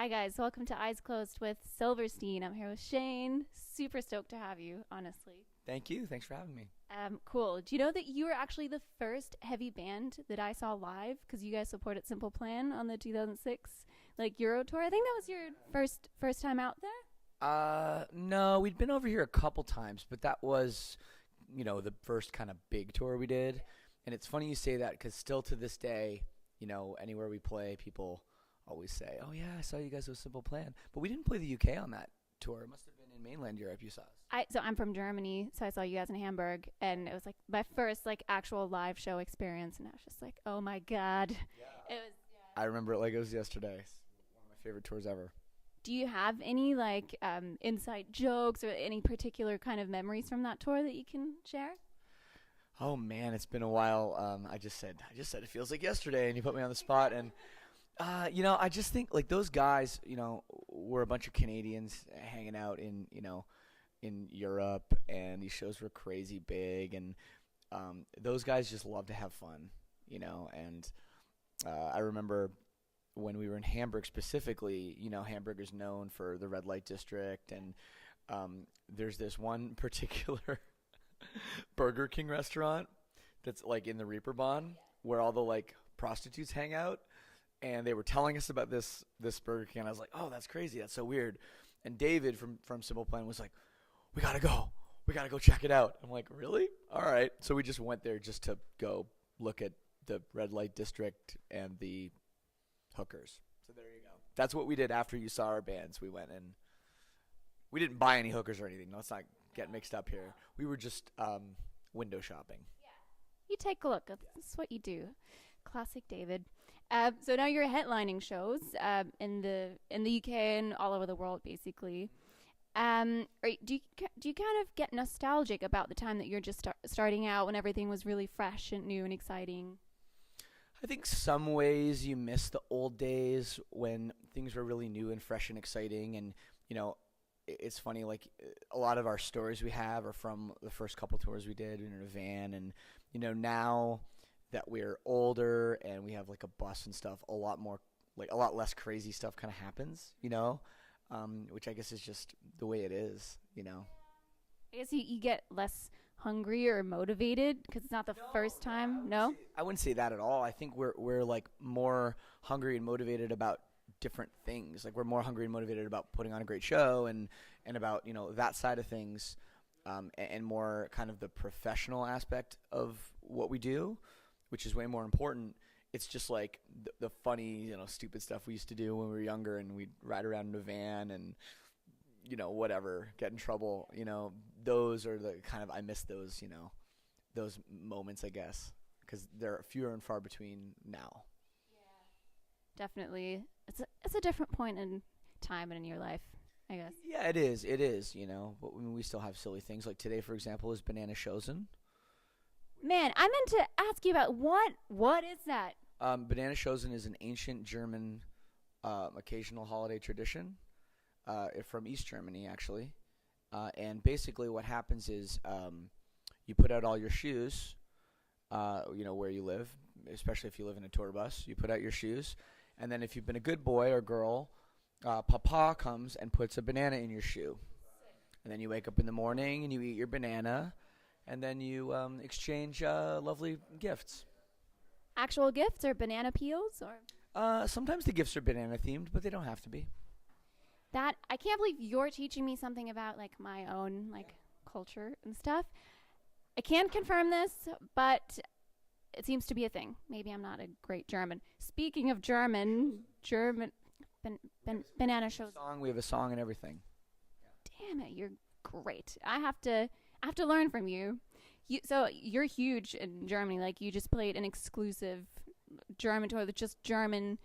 guys, welcome to Eyes Closed with Silverstein. I'm here with Shane. Super stoked to have you, honestly. Thank you. Thanks for having me. Cool. Do you know that you were actually the first heavy band that I saw live? Because you guys supported Simple Plan on the 2006 Euro tour. I think that was your first time out there. No, we'd been over here a couple times, but that was, the first kind of big tour we did. And it's funny you say that because still to this day, anywhere we play, people always say, "Oh yeah, I saw you guys with Simple Plan," but we didn't play the UK on that tour. It must have been in mainland Europe. You saw us. So I'm from Germany, so I saw you guys in Hamburg, and it was my first actual live show experience, and I was just like, oh my god, Yeah. it was. I remember it like it was yesterday. It's one of my favorite tours ever. Do you have any inside jokes or any particular kind of memories from that tour that you can share? Oh man, it's been a while. I just said it feels like yesterday, and you put me on the spot. And I just think those guys, were a bunch of Canadians hanging out in Europe, and these shows were crazy big, and those guys just love to have fun, And I remember when we were in Hamburg specifically, Hamburg is known for the red light district, and there's this one particular Burger King restaurant that's in the Reeperbahn where all the prostitutes hang out, and they were telling us about this Burger King, and I was like, oh, that's crazy, that's so weird. And David from Simple Plan was like, we gotta go check it out. I'm like, really? All right. So we just went there just to go look at the red light district and the hookers. So there you go. That's what we did after you saw our bands. We went and we didn't buy any hookers or anything. Let's not get mixed up here. We were just window shopping. You take a look. That's what you do. Classic David. So now you're headlining shows in the UK and all over the world, basically. Do you kind of get nostalgic about the time that you're just starting out when everything was really fresh and new and exciting? I think some ways you miss the old days when things were really new and fresh and exciting. And, it's funny, a lot of our stories we have are from the first couple tours we did in a van. And, now that we're older and we have a bus and stuff, a lot less crazy stuff kind of happens, which I guess is just the way it is, I guess you get less hungry or motivated because it's not the first time. No? I wouldn't say that at all. I think we're more hungry and motivated about different things. We're more hungry and motivated about putting on a great show and about, that side of things, and more kind of the professional aspect of what we do, which is way more important. It's just the funny, stupid stuff we used to do when we were younger, and we'd ride around in a van and, whatever, get in trouble. Those are the kind of, I miss those, those moments, I guess, because they're fewer and far between now. Yeah, definitely. It's a different point in time and in your life, I guess. Yeah, it is, but we still have silly things. Like today, for example, is Bananashozen. Man, I meant to ask you about what is that? Bananashozen is an ancient German occasional holiday tradition from East Germany, actually. And basically what happens is you put out all your shoes, where you live, especially if you live in a tour bus. You put out your shoes, and then if you've been a good boy or girl, Papa comes and puts a banana in your shoe. And then you wake up in the morning and you eat your banana, and then you exchange lovely gifts. Actual gifts or banana peels or? Sometimes the gifts are banana themed, but they don't have to be. That I can't believe you're teaching me something about my own culture and stuff. I can't confirm this, but it seems to be a thing. Maybe I'm not a great German. Speaking of German, Bananashozen. We have a song and everything. Damn it, you're great. I have to learn from you. So you're huge in Germany. You just played an exclusive German tour with just German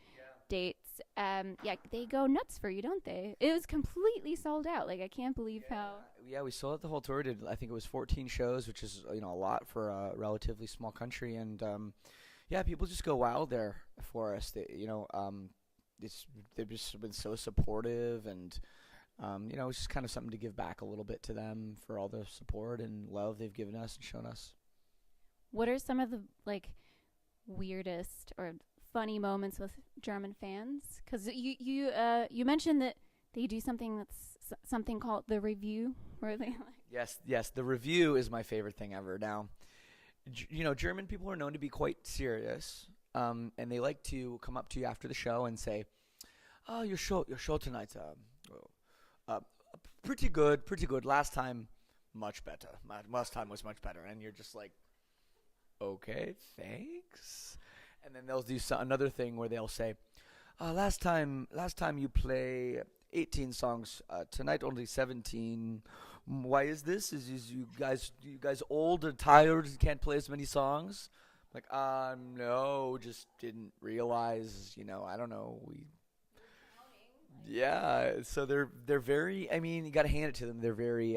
dates. They go nuts for you, don't they? It was completely sold out. I can't believe how. Yeah, we sold out the whole tour. I think it was 14 shows, which is a lot for a relatively small country. And people just go wild there for us. They've just been so supportive, and it's just kind of something to give back a little bit to them for all the support and love they've given us and shown us. What are some of the weirdest or funny moments with German fans? Because you mentioned that they do something that's something called the review, where they Yes. The review is my favorite thing ever. Now, German people are known to be quite serious, and they like to come up to you after the show and say, "Oh, your show tonight, uh, pretty good. Last time, much better. Last time was much better." And you're just like, "Okay, thanks." And then they'll do another thing where they'll say, last time you play 18 songs. Tonight only 17. Why is this? Is you guys old and tired and can't play as many songs?" Like, no, just didn't realize. I don't know. Yeah. So they're very. I mean, you got to hand it to them. They're very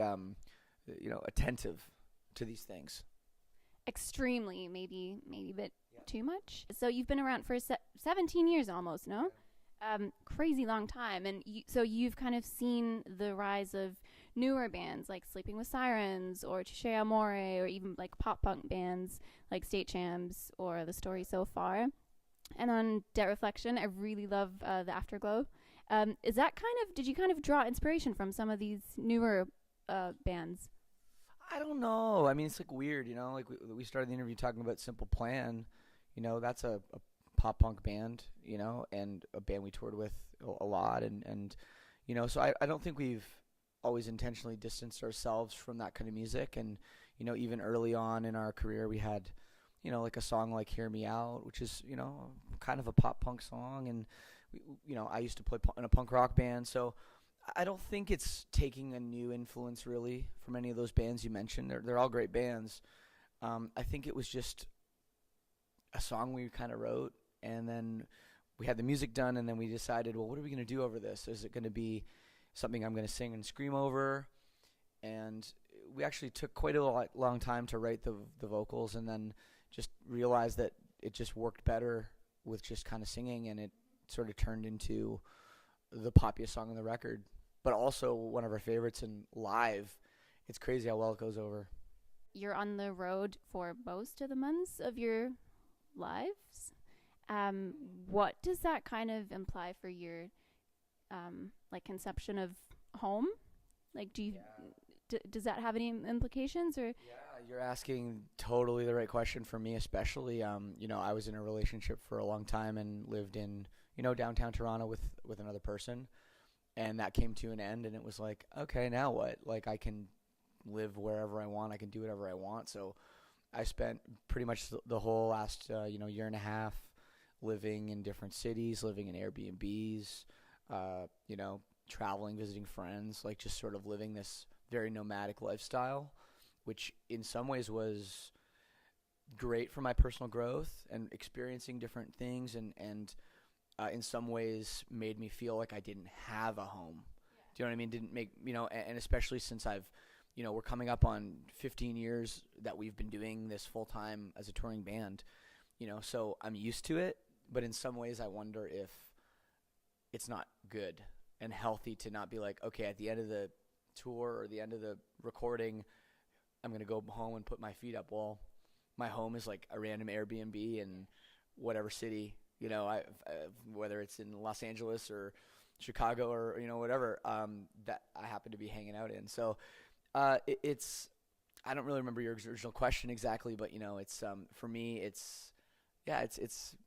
attentive to these things. Extremely, maybe a bit too much. So you've been around for 17 years almost, no? Crazy long time. And so you've kind of seen the rise of newer bands like Sleeping with Sirens or Touche Amore, or even like pop punk bands like State Champs or The Story So Far. And on Debt Reflection, I really love the Afterglow. Did you kind of draw inspiration from some of these newer bands? I don't know. I mean, it's like weird, like we started the interview talking about Simple Plan. That's a pop punk band, and a band we toured with a lot. And so I don't think we've always intentionally distanced ourselves from that kind of music. And, even early on in our career, we had, like a song like Hear Me Out, which is, kind of a pop punk song. And, I used to play in a punk rock band. So I don't think it's taking a new influence really from any of those bands you mentioned. They're all great bands. I think it was just a song we kind of wrote, and then we had the music done, and then we decided, well, what are we going to do over this? Is it going to be something I'm going to sing and scream over? And we actually took quite a long time to write the vocals, and then just realized that it just worked better with just kind of singing, and it sort of turned into the poppiest song on the record, but also one of our favorites. And live, it's crazy how well it goes over. You're on the road for most of the months of your lives. What does that kind of imply for your conception of home? Like, does that have any implications? Or You're asking totally the right question for me, especially. I was in a relationship for a long time and lived in downtown Toronto with another person, and that came to an end, and it was like, okay, now what? Like, I can live wherever I want. I can do whatever I want. So I spent pretty much the whole last year and a half living in different cities, living in Airbnbs, traveling, visiting friends, like just sort of living this very nomadic lifestyle, which in some ways was great for my personal growth and experiencing different things, and in some ways made me feel like I didn't have a home. Do you know what I mean? Didn't make, and especially since I've, we're coming up on 15 years that we've been doing this full time as a touring band, so I'm used to it, but in some ways I wonder if it's not good and healthy to not be like, okay, at the end of the tour or the end of the recording, I'm going to go home and put my feet up. Well, my home is like a random Airbnb in whatever city, whether it's in Los Angeles or Chicago or, whatever, that I happen to be hanging out in. So it's, I don't really remember your original question exactly, but, it's, for me, it's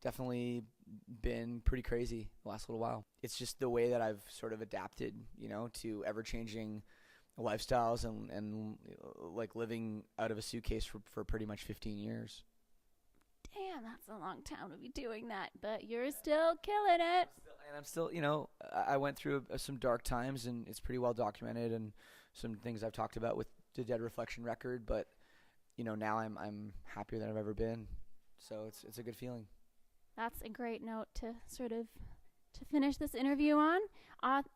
definitely been pretty crazy the last little while. It's just the way that I've sort of adapted, to ever-changing lifestyles and like living out of a suitcase for pretty much 15 years. Damn, that's a long time to be doing that, but you're still killing it. I'm still, I went through some dark times, and it's pretty well documented, and some things I've talked about with the Dead Reflection record, but, now I'm happier than I've ever been. So it's a good feeling. That's a great note to sort of to finish this interview on.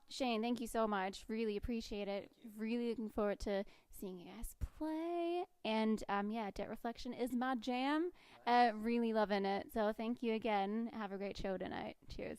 Shane, thank you so much. Really appreciate it. Really looking forward to seeing you guys play. And Debt Reflection is my jam. Really loving it. So thank you again. Have a great show tonight. Cheers.